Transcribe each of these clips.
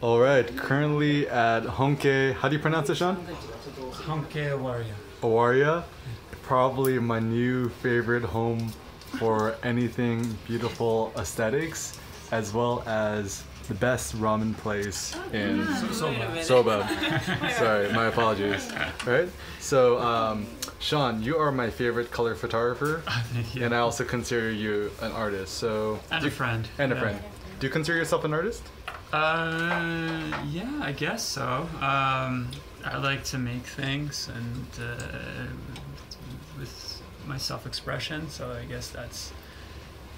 All right, currently at Honke, how do you pronounce it, Shawn? Honke Awaria. Awaria, probably my new favorite home for anything beautiful aesthetics, as well as the best ramen place in Soba. Sorry, my apologies. Right? So, Shawn, you are my favorite color photographer, and I also consider you an artist. So and a friend. And a friend. Do you consider yourself an artist? Yeah, I guess so. I like to make things and with my self-expression, so I guess that's.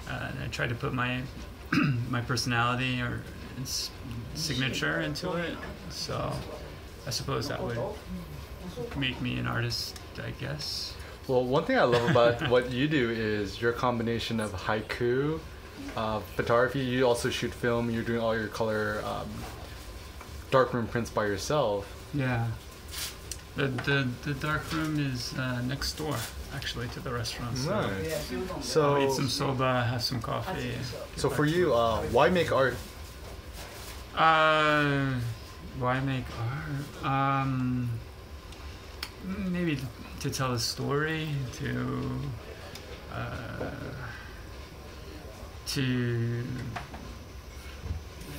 I try to put my my personality or signature into it. So I suppose that would make me an artist, I guess. Well, one thing I love about what you do is your combination of haiku, photography. You also shoot film. You're doing all your color darkroom prints by yourself. Yeah. The darkroom is next door, actually, to the restaurant. So, nice. So I'll eat some soba, have some coffee. So for you, why make art? Why make art? Maybe to tell a story, to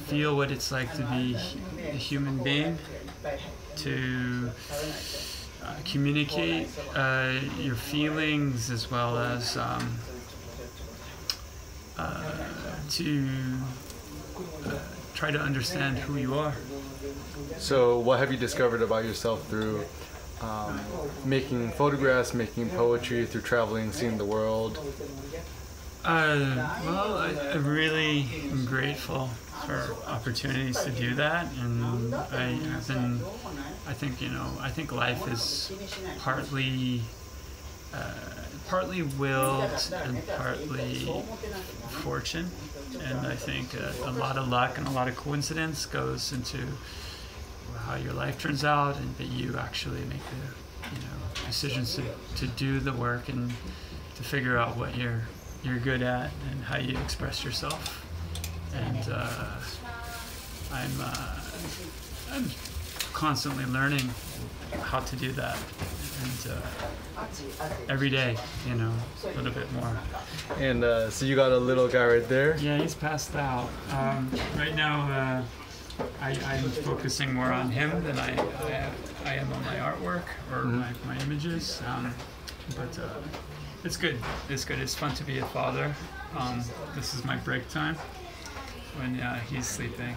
feel what it's like to be a human being, to communicate your feelings, as well as to try to understand who you are. So what have you discovered about yourself through making photographs, making poetry, through traveling, seeing the world? Well, I really am grateful for opportunities to do that, and I think life is partly willed and partly fortune, and I think a lot of luck and a lot of coincidence goes into how your life turns out, and that you actually make the decisions to do the work and to figure out what you're good at and how you express yourself. And I'm constantly learning how to do that, and every day, a little bit more. And so you got a little guy right there? Yeah, he's passed out. Right now, I'm focusing more on him than I am on my artwork or my images. But it's good. It's good. It's fun to be a father. This is my break time when he's sleeping.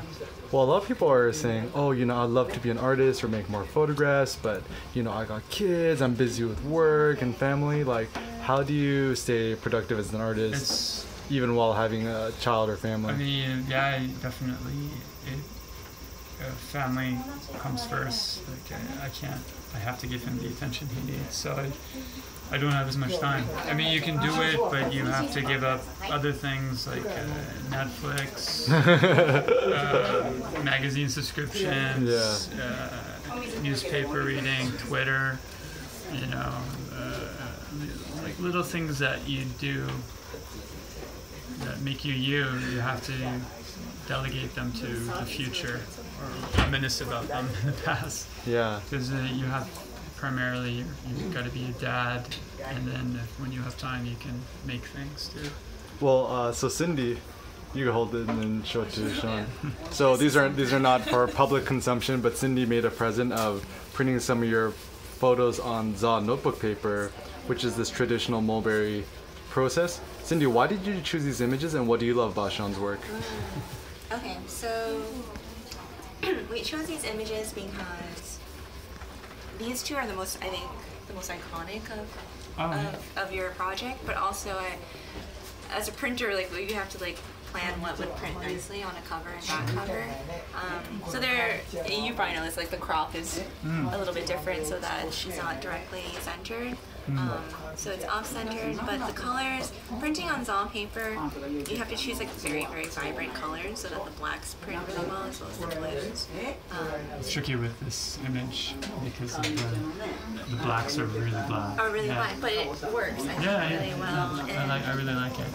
Well, a lot of people are saying, oh, I'd love to be an artist or make more photographs, but, I got kids, I'm busy with work and family. Like, how do you stay productive as an artist, even while having a child or family? I mean, yeah, definitely. Family comes first. Like, I have to give him the attention he needs. So I don't have as much time. I mean, you can do it, but you have to give up other things like Netflix, magazine subscriptions, newspaper reading, Twitter, like little things that you do that make you you. You have to delegate them to the future, or reminisce about them in the past. Yeah. Because you have primarily you've got to be a dad, and then when you have time, you can make things too. Well, so Cindy, you can hold it and then show it to Shawn. So these are not for public consumption, but Cindy made a present of printing some of your photos on ZA notebook paper, which is this traditional mulberry process. Cindy, why did you choose these images, and what do you love about Shawn's work? Okay, so we chose these images because these two are the most iconic of your project, but also as a printer, you have to plan what would print nicely on a cover and back cover. So they're you probably know this, like the crop is a little bit different so that she's not directly centered. So it's off-centered, but the colors, printing on Zon paper, you have to choose like very, very vibrant colors so that the blacks print really well as well as the blues. It's tricky with this image because of the blacks are really black. Are really black, but it works really well. And, I really like it.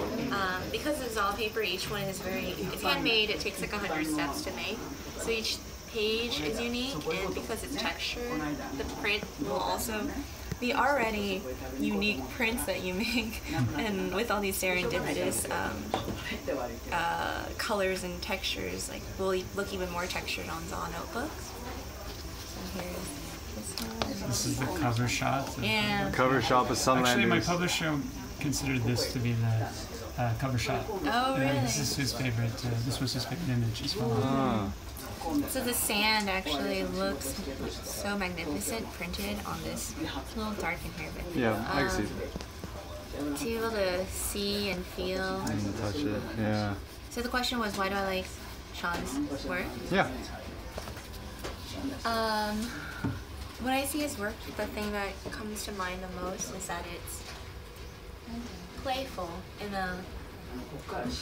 because of Zon paper, each one is it's handmade. It takes like 100 steps to make. So each page is unique, and because it's textured, the print will also the already unique prints that you make, and with all these serendipitous colors and textures, like will look even more textured on Zon notebooks. So here's this one. This is the cover shot. Yeah. Cover shot of Sunlanders. Actually, my publisher considered this to be the cover shot. Oh, really? This is his favorite. This was his favorite image as well. So the sand actually looks so magnificent printed on this. It's a little dark in here, but yeah, I can see that. to be able to see and feel And touch it, yeah. So the question was, why do I like Shawn's work? Yeah. When I see his work, the thing that comes to mind the most is that it's playful in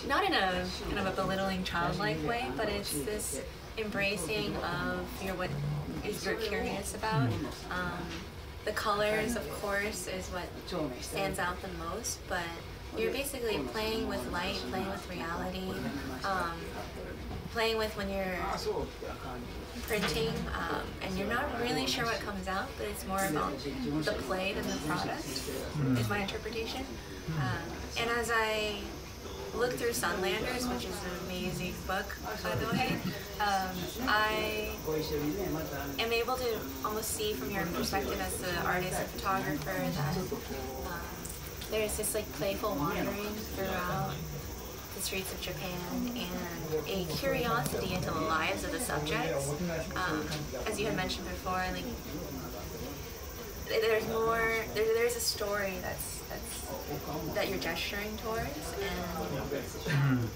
not in a kind of a belittling childlike way, but it's this embracing of what you're curious about. The colors, of course, is what stands out the most, but you're basically playing with light, playing with reality, playing with when you're printing, and you're not really sure what comes out, but it's more about the play than the product, is my interpretation. And as I look through Sunlanders, which is an amazing book, by the way, I am able to almost see from your perspective as the artist and photographer that there's this like playful wandering throughout the streets of Japan and a curiosity into the lives of the subjects. As you had mentioned before, like there's more. There's a story that you're gesturing towards, and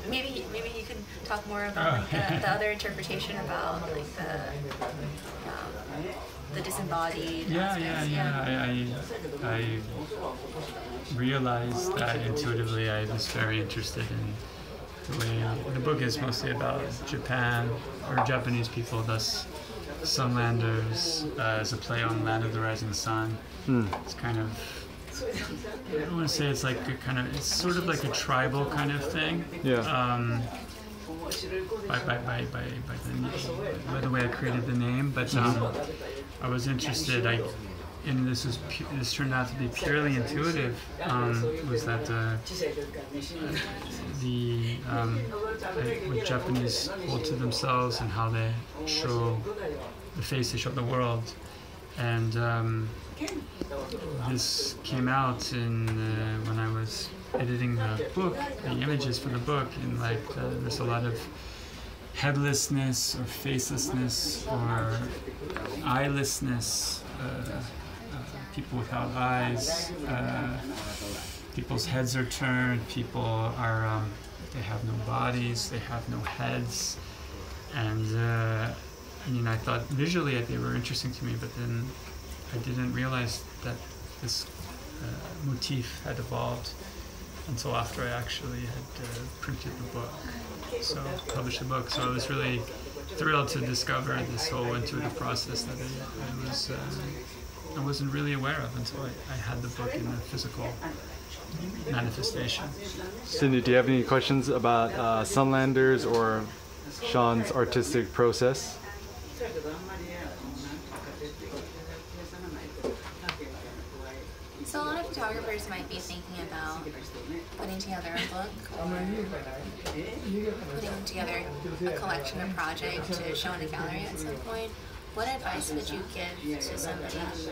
maybe you can talk more about like, the other interpretation about like the disembodied aspects. I realized that intuitively. I was very interested in the way the book is mostly about Japan or Japanese people, thus Sunlanders as a play on Land of the Rising Sun. It's kind of, I don't want to say it's like a kind of, it's sort of like a tribal kind of thing. Yeah. By the way I created the name, but I was interested. And this turned out to be purely intuitive. Was that what Japanese hold to themselves and how they show the face they show the world, and this came out when I was editing the book, the images for the book, and like there's a lot of headlessness or facelessness or eyelessness. People without eyes, people's heads are turned, people are, they have no bodies, they have no heads, and I thought visually they were interesting to me, but then I didn't realize that this motif had evolved until after I actually had printed the book, so published the book. So I was really thrilled to discover this whole intuitive process that I wasn't really aware of until I had the book in the physical manifestation. Cindy, do you have any questions about Sunlanders or Shawn's artistic process? So a lot of photographers might be thinking about putting together a book or putting together a collection or project to show in a gallery at some point. What advice would you give to somebody who's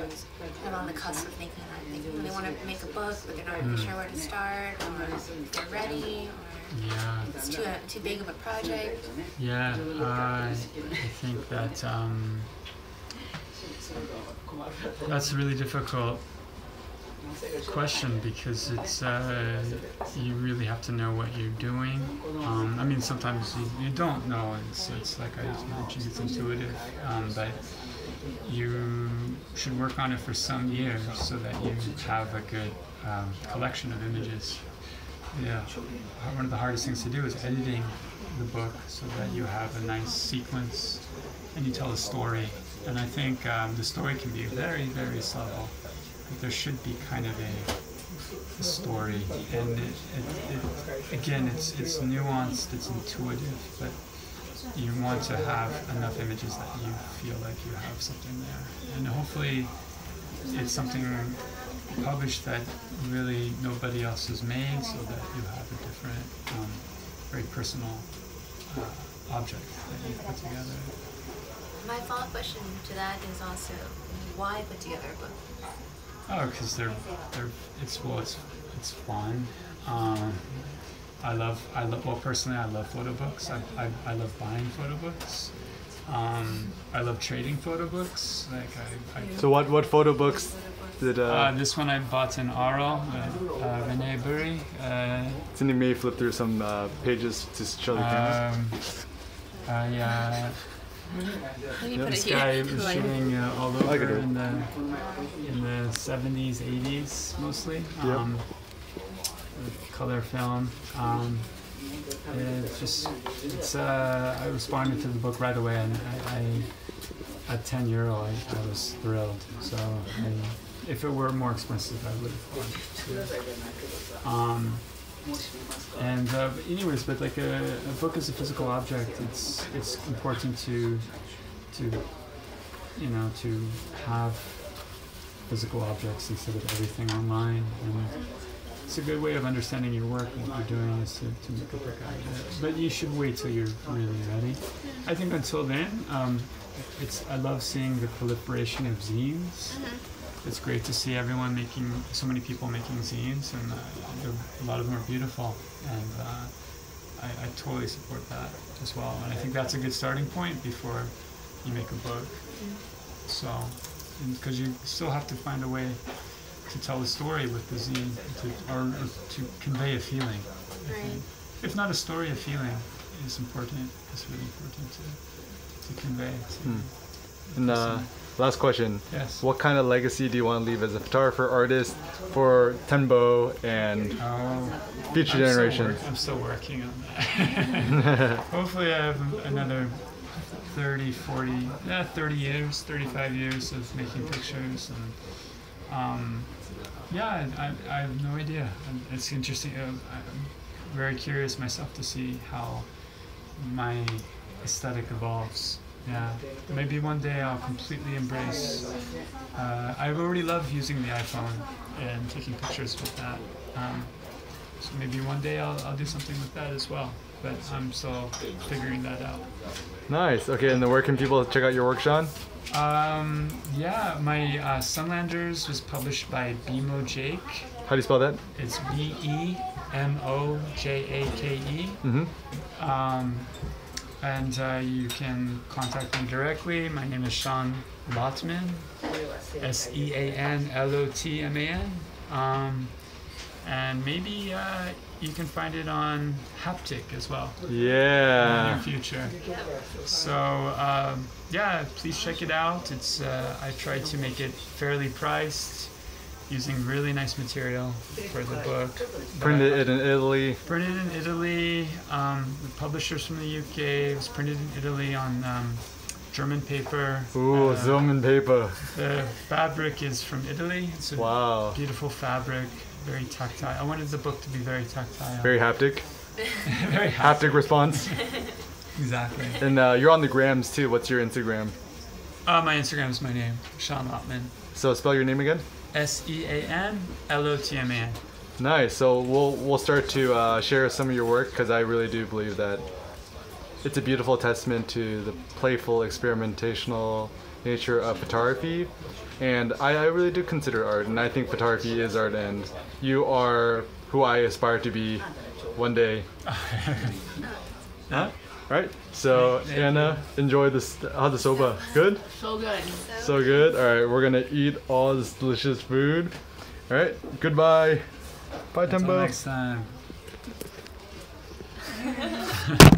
kind of on the cusp of thinking that they want to make a book, but they're not really sure where to start, or if they're ready, or it's too big of a project? Yeah, I think that that's really difficult question because it's you really have to know what you're doing. I mean, sometimes you don't know. It's like I mentioned, it's intuitive, but you should work on it for some years so that you have a good collection of images. Yeah, one of the hardest things to do is editing the book so that you have a nice sequence and you tell a story. And I think the story can be very, very subtle, but there should be kind of a story. And again, it's nuanced, it's intuitive, but you want to have enough images that you feel like you have something there. And hopefully it's something published that really nobody else has made, so that you have a different, very personal object that you've put together. My follow-up question to that is also, why put together a book? Oh, because it's fun. Well, personally, I love photo books. I love buying photo books. I love trading photo books. So what photo books did? This one I bought in Arles, Rene Burry. So you may flip through some pages to show the cameras. Yeah. This guy was shooting all over in the 70s, 80s mostly. Color film. I responded to the book right away, and at €10 I was thrilled. So if it were more expensive, I would have bought it. Anyways, but like a book is a physical object. It's important to have physical objects instead of everything online. And it's a good way of understanding your work. What you're doing is to make a book out of it. But you should wait till you're really ready. I think until then, I love seeing the proliferation of zines. It's great to see so many people making zines, and a lot of them are beautiful. And I totally support that as well. And I think that's a good starting point before you make a book. So, because you still have to find a way to tell a story with the zine, or to convey a feeling. Right. If not a story, a feeling is important. It's really important to convey. And last question. Yes. What kind of legacy do you want to leave as a photographer, artist, for Tenbo and future generations? I'm still working on that. Hopefully I have another 30, 40, 30 years, 35 years of making pictures. And I have no idea. It's interesting. I'm very curious myself to see how my aesthetic evolves. Yeah, maybe one day I'll completely embrace. I already love using the iPhone and taking pictures with that. So maybe one day I'll do something with that as well. But I'm still figuring that out. Nice. Okay, and then where can people check out your work, Shawn? My Sunlanders was published by Bemo Jake. How do you spell that? It's BEMOJAKE. And you can contact me directly. My name is Shawn Lotman, SEAN LOTMAN. And maybe you can find it on HAPTIC as well. Yeah. In the future. So please check it out. It's I tried to make it fairly priced, using really nice material for the book. Printed in Italy. Printed in Italy. The publishers from the UK. It was printed in Italy on German paper. Ooh, German paper. The fabric is from Italy. It's a beautiful fabric, very tactile. I wanted the book to be very tactile. Very haptic. Very haptic response. Exactly. And you're on the grams too. What's your Instagram? My Instagram is my name, Shawn Lotman. So spell your name again? SEAN LOTMAN. Nice. So we'll start to share some of your work, because I really do believe that it's a beautiful testament to the playful, experimentational nature of photography. And I really do consider art, and I think photography is art, and you are who I aspire to be one day. Huh? Right. So Anna, enjoy this. How's the soba? Good? So good. So good. All right, we're gonna eat all this delicious food. All right, goodbye. Bye, Until Tembo. next time.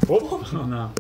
Whoop. Oh no.